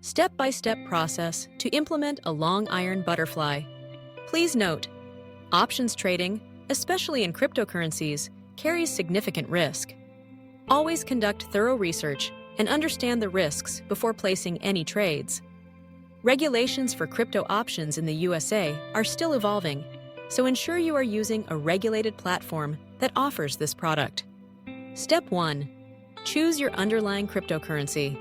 Step-by-step process to implement a long iron butterfly. Please note, options trading, especially in cryptocurrencies, carries significant risk. Always conduct thorough research and understand the risks before placing any trades. Regulations for crypto options in the USA are still evolving, so ensure you are using a regulated platform that offers this product. Step 1. Choose your underlying cryptocurrency.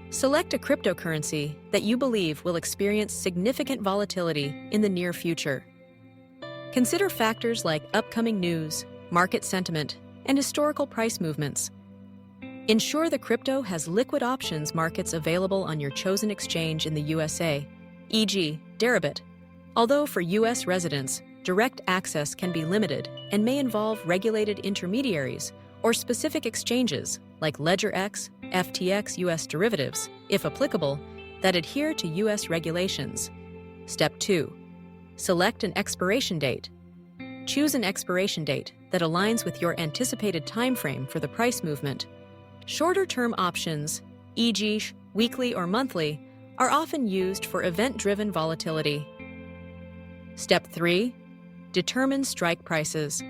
Select a cryptocurrency that you believe will experience significant volatility in the near future. Consider factors like upcoming news, market sentiment, and historical price movements. Ensure the crypto has liquid options markets available on your chosen exchange in the USA, e.g., Deribit. Although for U.S. residents, direct access can be limited and may involve regulated intermediaries or specific exchanges like LedgerX, FTX US Derivatives, if applicable, that adhere to U.S. regulations. Step 2. Select an expiration date. Choose an expiration date that aligns with your anticipated timeframe for the price movement. Shorter-term options, e.g., weekly or monthly, are often used for event-driven volatility. Step 3. Determine strike prices.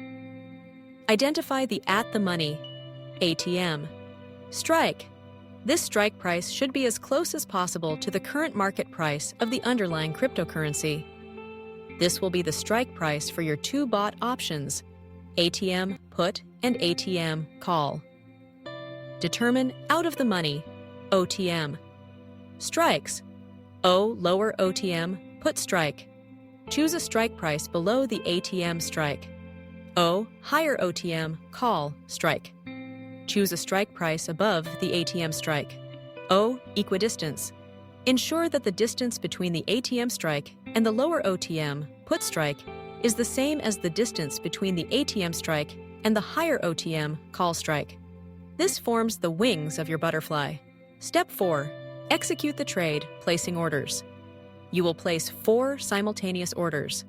Identify the at-the-money, ATM, strike. This strike price should be as close as possible to the current market price of the underlying cryptocurrency. This will be the strike price for your two bought options, ATM put and ATM call. Determine out-of-the-money, OTM. Strikes. O lower OTM put strike. Choose a strike price below the ATM strike. O higher OTM call strike. Choose a strike price above the ATM strike. O equidistance. Ensure that the distance between the ATM strike and the lower OTM put strike is the same as the distance between the ATM strike and the higher OTM call strike. This forms the wings of your butterfly. Step 4. Execute the trade, placing orders. You will place 4 simultaneous orders.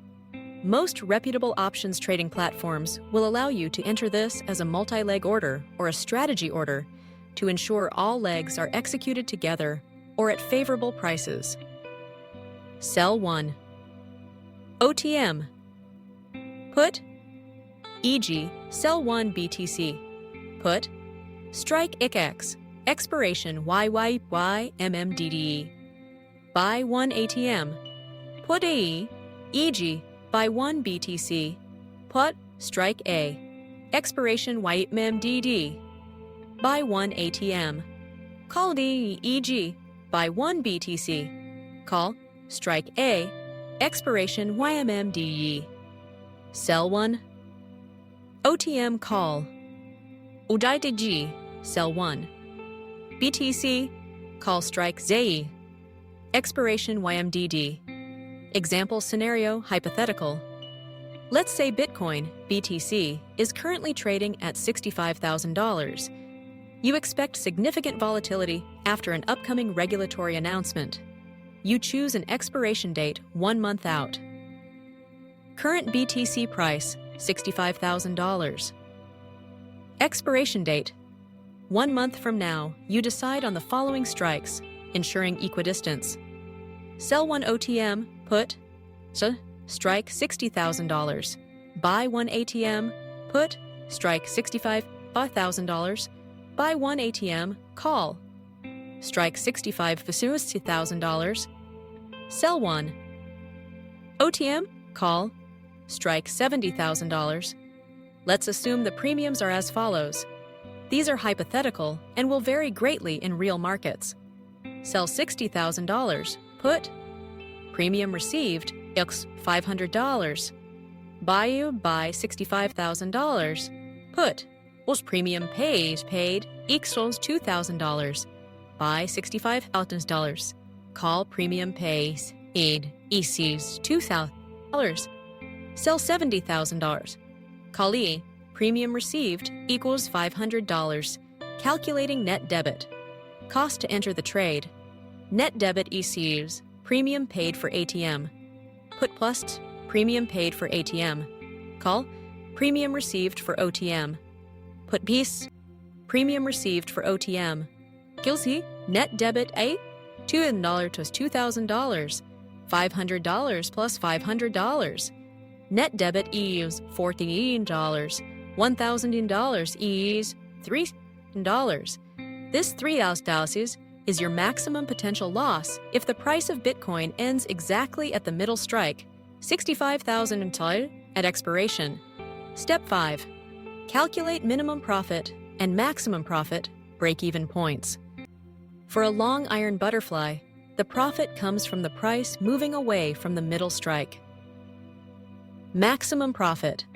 Most reputable options trading platforms will allow you to enter this as a multi-leg order or a strategy order to ensure all legs are executed together or at favorable prices. Sell 1. OTM. Put, e.g., sell 1 BTC. Put, strike ICX, expiration YYYMMDDE. Buy 1 ATM. Put AE, e.g., buy 1 BTC. Put, strike A, expiration YMMDD. Buy 1 ATM. Call D, e.g., buy 1 BTC. Call, strike A, expiration YMMDE. Sell 1. OTM call. UDITG, sell 1. BTC, call strike ZE. Expiration YMDD. Example scenario hypothetical. Let's say Bitcoin, BTC, is currently trading at $65,000. You expect significant volatility after an upcoming regulatory announcement. You choose an expiration date 1 month out. Current BTC price, $65,000. Expiration date. 1 month from now, you decide on the following strikes, ensuring equidistance. Sell 1 OTM, put, strike $60,000. Buy 1 ATM, put, strike $65,000. Buy 1 ATM, call, strike $65,000. Sell 1. OTM, call, strike $70,000. Let's assume the premiums are as follows. These are hypothetical and will vary greatly in real markets. Sell $60,000, put, premium received, equals $500. Buy $65,000, put, was premium paid equals $2,000. Buy $65,000. Call premium pays equals $2,000. Sell $70,000. Call E, premium received equals $500. Calculating net debit. Cost to enter the trade. Net debit equals premium paid for ATM. Put plus premium paid for ATM. Call premium received for OTM. Put piece premium received for OTM. Guilty net debit A $200 plus $2,000, $500 plus $500. Net debit is $14, $1,000 is $3. This $3,000 is your maximum potential loss if the price of Bitcoin ends exactly at the middle strike, 65,000 until at expiration. Step 5. Calculate minimum profit and maximum profit break-even points. For a long iron butterfly, the profit comes from the price moving away from the middle strike. Maximum profit.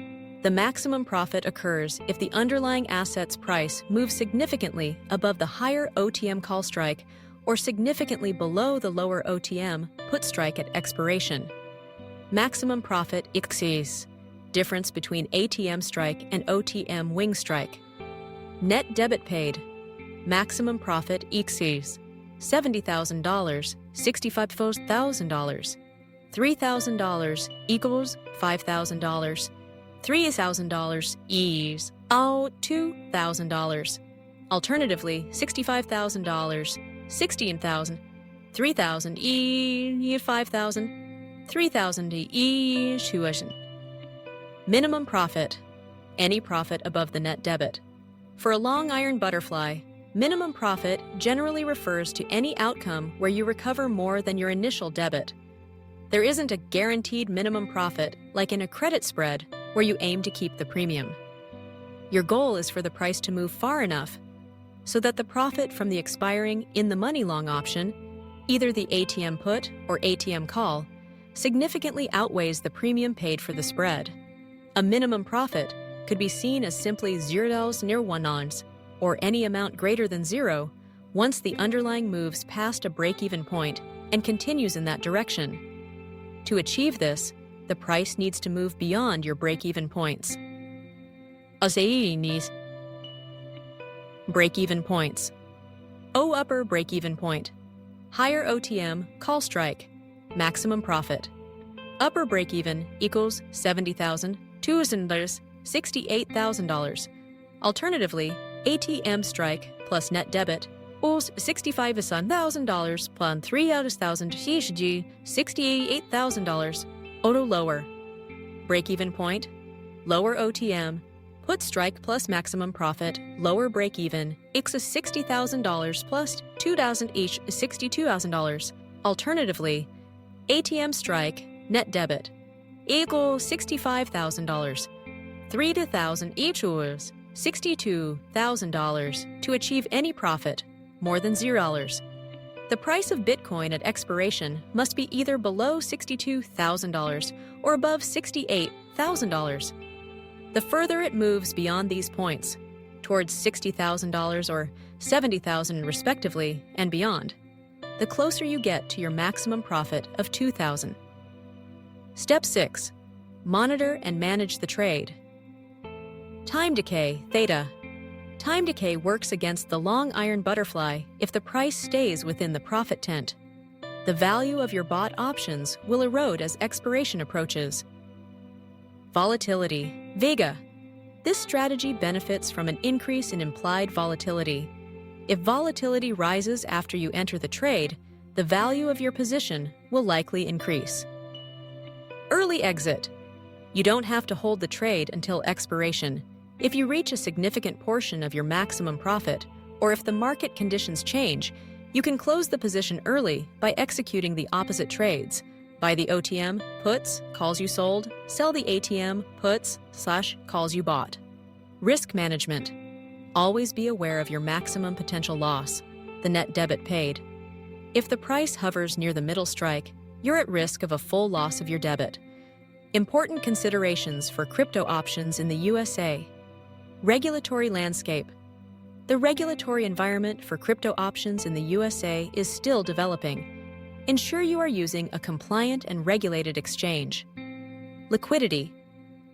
The maximum profit occurs if the underlying asset's price moves significantly above the higher OTM call strike or significantly below the lower OTM put strike at expiration. Maximum profit exceeds difference between ATM strike and OTM wing strike. Net debit paid. Maximum profit exceeds $70,000, $65,000. $3,000 equals $5,000. $3,000 is $2,000. Alternatively, $65,000, $16,000, $3,000 is $5,000, $3,000 is $2,000. Minimum profit. Any profit above the net debit. For a long iron butterfly, minimum profit generally refers to any outcome where you recover more than your initial debit. There isn't a guaranteed minimum profit like in a credit spread where you aim to keep the premium. Your goal is for the price to move far enough so that the profit from the expiring in-the-money long option, either the ATM put or ATM call, significantly outweighs the premium paid for the spread. A minimum profit could be seen as simply $0 near $1 or any amount greater than zero once the underlying moves past a break-even point and continues in that direction. To achieve this, the price needs to move beyond your break-even points. Break-even points. O upper break-even point. Higher OTM call strike. Maximum profit. Upper break-even equals $70,000, $2,000, $68,000. Alternatively, ATM strike plus net debit equals $65,000 plus $3,000 $68,000. Auto lower. Break-even point. Lower OTM. Put strike plus maximum profit. Lower break-even equals $60,000 plus $2,000 each $62,000. Alternatively, ATM strike net debit equals $65,000. $3,000 each equals $62,000 to achieve any profit more than $0. The price of Bitcoin at expiration must be either below $62,000 or above $68,000. The further it moves beyond these points, towards $60,000 or $70,000 respectively and beyond, the closer you get to your maximum profit of $2,000. Step 6. Monitor and manage the trade. Time decay, theta. Time decay works against the long iron butterfly if the price stays within the profit tent. The value of your bought options will erode as expiration approaches. Volatility, vega. This strategy benefits from an increase in implied volatility. If volatility rises after you enter the trade, the value of your position will likely increase. Early exit. You don't have to hold the trade until expiration. If you reach a significant portion of your maximum profit, or if the market conditions change, you can close the position early by executing the opposite trades. Buy the OTM, puts, calls you sold, sell the ATM, puts, / calls you bought. Risk management. Always be aware of your maximum potential loss, the net debit paid. If the price hovers near the middle strike, you're at risk of a full loss of your debit. Important considerations for crypto options in the USA. Regulatory landscape. The regulatory environment for crypto options in the USA is still developing. Ensure you are using a compliant and regulated exchange. Liquidity.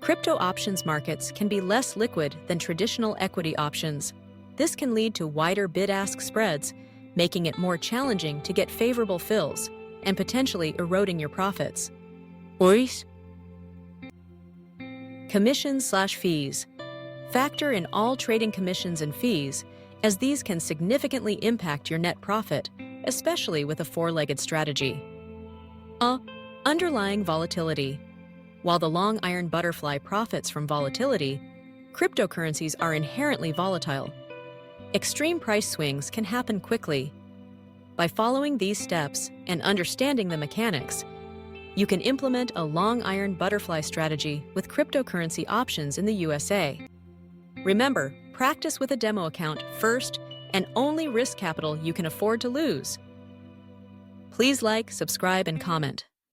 Crypto options markets can be less liquid than traditional equity options. This can lead to wider bid-ask spreads, making it more challenging to get favorable fills and potentially eroding your profits. Commissions/fees. Factor in all trading commissions and fees, as these can significantly impact your net profit, especially with a four-legged strategy. Underlying volatility. While the long iron butterfly profits from volatility, cryptocurrencies are inherently volatile. Extreme price swings can happen quickly. By following these steps and understanding the mechanics, you can implement a long iron butterfly strategy with cryptocurrency options in the USA. Remember, practice with a demo account first and only risk capital you can afford to lose. Please like, subscribe, and comment.